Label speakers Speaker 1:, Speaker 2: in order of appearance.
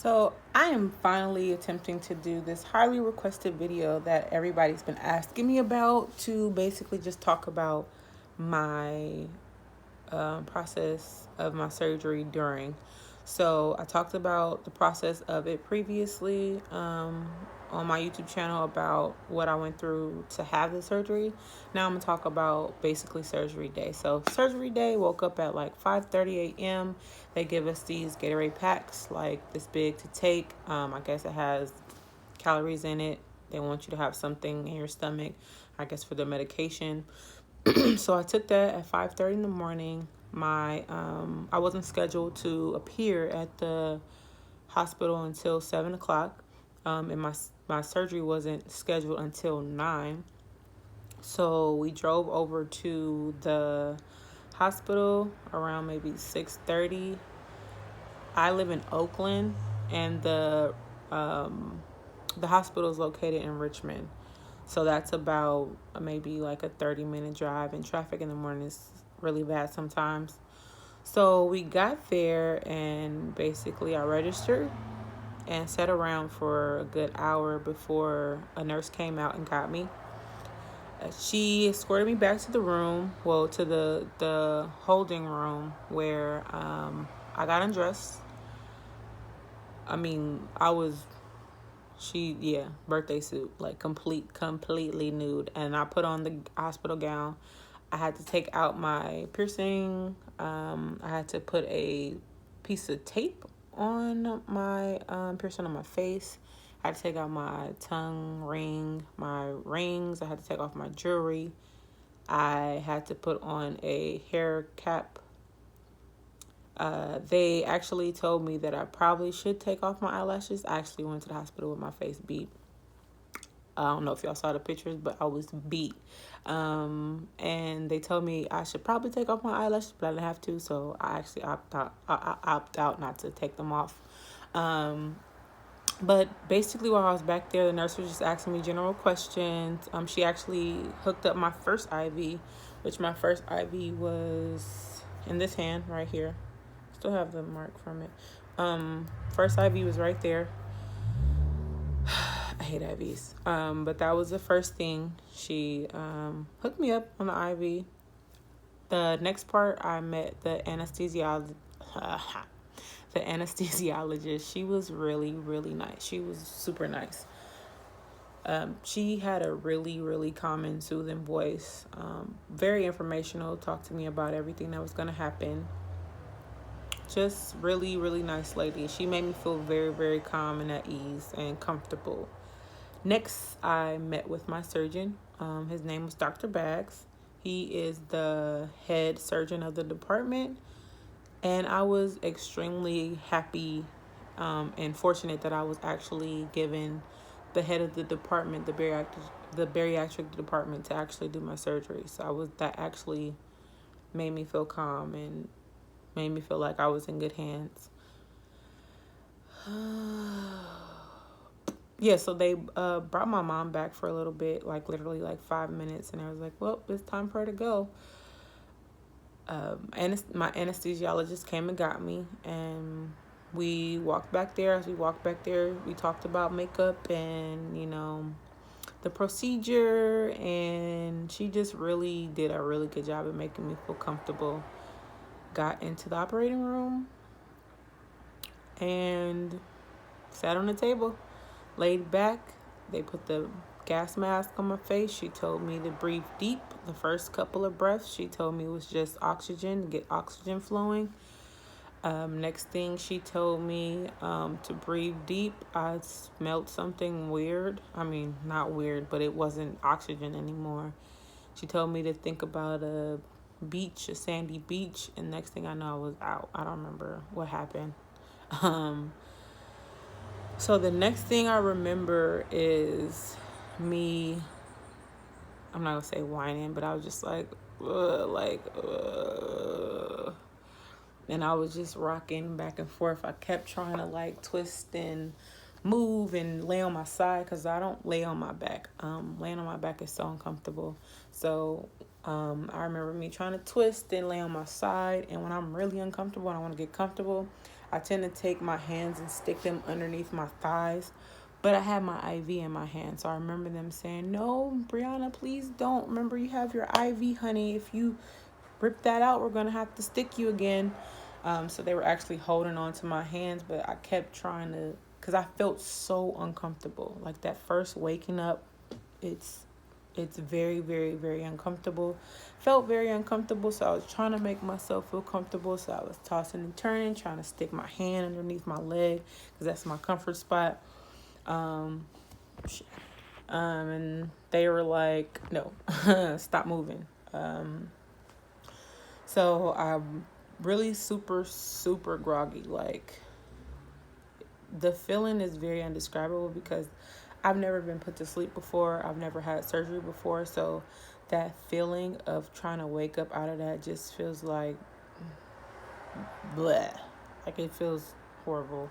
Speaker 1: So I am finally attempting to do this highly requested video that everybody's been asking me about, to basically just talk about my process of my surgery during. So I talked about the process of it previously on my YouTube channel about what I went through to have the surgery. Now I'm gonna talk about basically surgery day. So surgery day, woke up at like 5:30 a.m. They give us these Gatorade packs like this big to take. I guess it has calories in it. They want you to have something in your stomach, I guess, for the medication. So I took that at 5:30 in the morning. I wasn't scheduled to appear at the hospital until 7 o'clock, and my surgery wasn't scheduled until 9. So we drove over to the hospital around maybe 6:30. I live in Oakland, and the hospital is located in Richmond. So that's about maybe like a 30-minute drive, and traffic in the morning is really bad sometimes. So we got there, and basically I registered and sat around for a good hour before a nurse came out and got me. She escorted me back to the room, well, to the holding room where I got undressed. I mean, birthday suit, like completely nude. And I put on the hospital gown. I had to take out my piercing. I had to put a piece of tape on my piercing on my face. I had to take out my tongue ring, my rings. I had to take off my jewelry. I had to put on a hair cap. They actually told me that I probably should take off my eyelashes. I actually went to the hospital with my face beat. I don't know if y'all saw the pictures, but I was beat. And they told me I should probably take off my eyelashes, but I didn't have to, so I actually opt out not to take them off. But basically, while I was back there, the nurse was just asking me general questions. She actually hooked up my first IV, which my first IV was in this hand right here. Still have the mark from it. First IV was right there. I hate IVs. But that was the first thing. She hooked me up on the IV. The next part, I met the anesthesiologist. The anesthesiologist. She was really, really nice. She was super nice. She had a really, really calm and soothing voice. Very informational. Talked to me about everything that was going to happen. Just really, really nice lady. She made me feel very, very calm and at ease and comfortable. Next, I met with my surgeon. His name was Dr. Bags. He is the head surgeon of the department. And I was extremely happy and fortunate that I was actually given the head of the department, the bariatric department, to actually do my surgery. So that actually made me feel calm and made me feel like I was in good hands. Yeah, so they brought my mom back for a little bit, like literally like 5 minutes, and I was like, well, it's time for her to go. My anesthesiologist came and got me, and we walked back there. As we walked back there, we talked about makeup and, the procedure, and she just really did a really good job of making me feel comfortable. Got into the operating room and sat on the table, laid back. They put the gas mask on my face. She told me to breathe deep. The first couple of breaths, she told me, was just oxygen, to get oxygen flowing. Next thing she told me to breathe deep. I smelled something weird. I mean, not weird, but it wasn't oxygen anymore. She told me to think about a sandy beach, and next thing I know, I was out. I don't remember what happened. So the next thing I remember is me, I'm not gonna say whining, but I was just like, and I was just rocking back and forth. I kept trying to like twist and move and lay on my side, because I don't lay on my back. Laying on my back is so uncomfortable. So I remember me trying to twist and lay on my side, and when I'm really uncomfortable and I want to get comfortable, I tend to take my hands and stick them underneath my thighs. But I had my IV in my hand. So I remember them saying, "No, Brianna, please don't. Remember, you have your IV, honey. If you rip that out, we're going to have to stick you again." So they were actually holding on to my hands, but I kept trying to, because I felt so uncomfortable. Like that first waking up, it's very, very, very uncomfortable. Felt very uncomfortable, so I was trying to make myself feel comfortable. So I was tossing and turning, trying to stick my hand underneath my leg, because that's my comfort spot. Um, and they were like, "No, stop moving." So I'm really super, super groggy. Like, the feeling is very indescribable because I've never been put to sleep before. I've never had surgery before. So that feeling of trying to wake up out of that just feels like bleh. Like, it feels horrible.